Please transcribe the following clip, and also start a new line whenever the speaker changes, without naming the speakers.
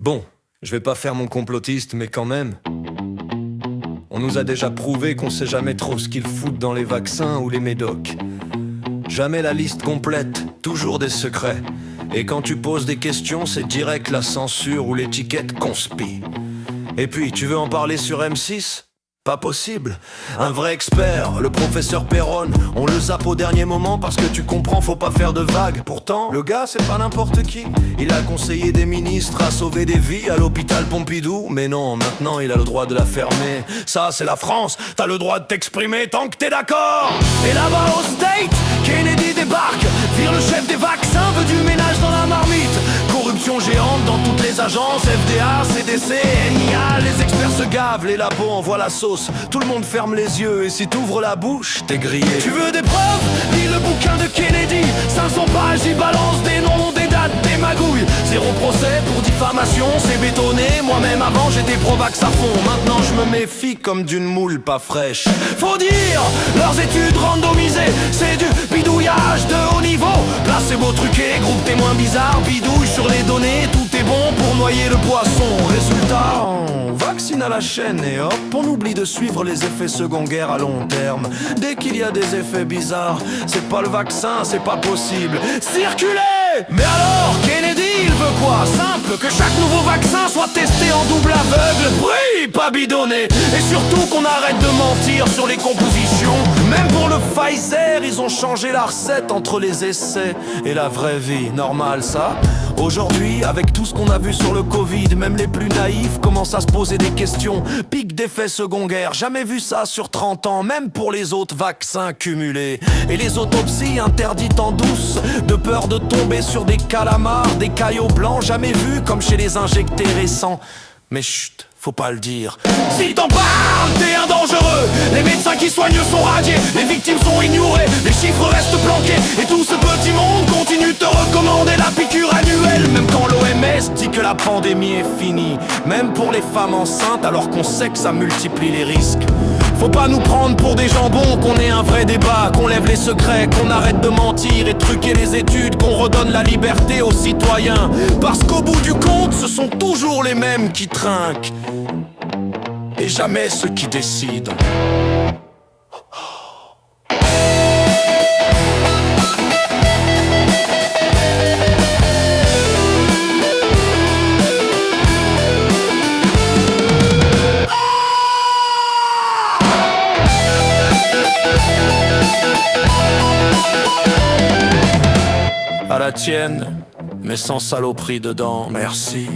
Bon, je vais pas faire mon complotiste, mais quand même. On nous a déjà prouvé qu'on sait jamais trop ce qu'ils foutent dans les vaccins ou les médocs. Jamais la liste complète, toujours des secrets. Et quand tu poses des questions, c'est direct la censure ou l'étiquette conspi. Et puis, tu veux en parler sur M6 ? Pas possible. Un vrai expert, le professeur Perron, on le zappe au dernier moment parce que tu comprends, faut pas faire de vagues. Pourtant, le gars c'est pas n'importe qui. Il a conseillé des ministres à sauver des vies à l'hôpital Pompidou. Mais non, maintenant il a le droit de la fermer. Ça c'est la France, t'as le droit de t'exprimer tant que t'es d'accord. Et là-bas au State, Kennedy débarque, vire le chef des vaccins, veut du ménage dans la marmite. Corruption géante dans toutes les agences, FDA, CDC, NIA, les experts se gavent, les labos envoient la sauce. Tout le monde ferme les yeux et si t'ouvres la bouche, t'es grillé. Tu veux des preuves? Lis le bouquin de Kennedy. 500 pages, il balance des noms, des dates, des magouilles. Zéro procès pour diffamation, c'est bétonné. Moi-même avant j'étais pro-vax à fond. Maintenant je me méfie comme d'une moule pas fraîche. Faut dire, leurs études randomisées, c'est du bidouillage de haut niveau. Placebo truqué, groupe témoin bizarre, bidouille sur les données. Tout est bon pour noyer le poisson. Résultat, on vaccine à la chaîne et hop, on oublie de suivre les effets secondaires à long terme. Dès qu'il y a des effets bizarres, c'est pas le vaccin, c'est pas possible. Circulez! Mais alors, Kennedy, il veut quoi? Simple, que chaque nouveau vaccin soit testé en double aveugle. Brille, pas bidonné. Et surtout qu'on arrête de mentir sur les compositions. Même pour le Pfizer, ils ont changé la recette entre les essais et la vraie vie. Normal ça? Aujourd'hui, avec tout ce qu'on a vu sur le Covid, même les plus naïfs commencent à se poser des questions. Pic d'effets secondaires, jamais vu ça sur 30 ans, même pour les autres vaccins cumulés. Et les autopsies interdites en douce, de peur de tomber sur des calamars, des caillots blancs, jamais vus comme chez les injectés récents. Mais chut, faut pas le dire. Si t'en parles, t'es un dangereux. Les médecins qui soignent sont radiés, les victimes sont ignorées, les chiffres restent planqués. Et tout ce petit monde continue de te recommander la piqûre annuelle. Même quand l'OMS dit que la pandémie est finie. Même pour les femmes enceintes, alors qu'on sait que ça multiplie les risques. Faut pas nous prendre pour des jambons, qu'on ait un vrai débat, qu'on lève les secrets, qu'on arrête de mentir et truquer les études, qu'on redonne la liberté aux citoyens. Parce qu'au bout du compte, ce sont toujours les mêmes qui trinquent et jamais ceux qui décident. À la tienne, mais sans saloperie dedans, merci.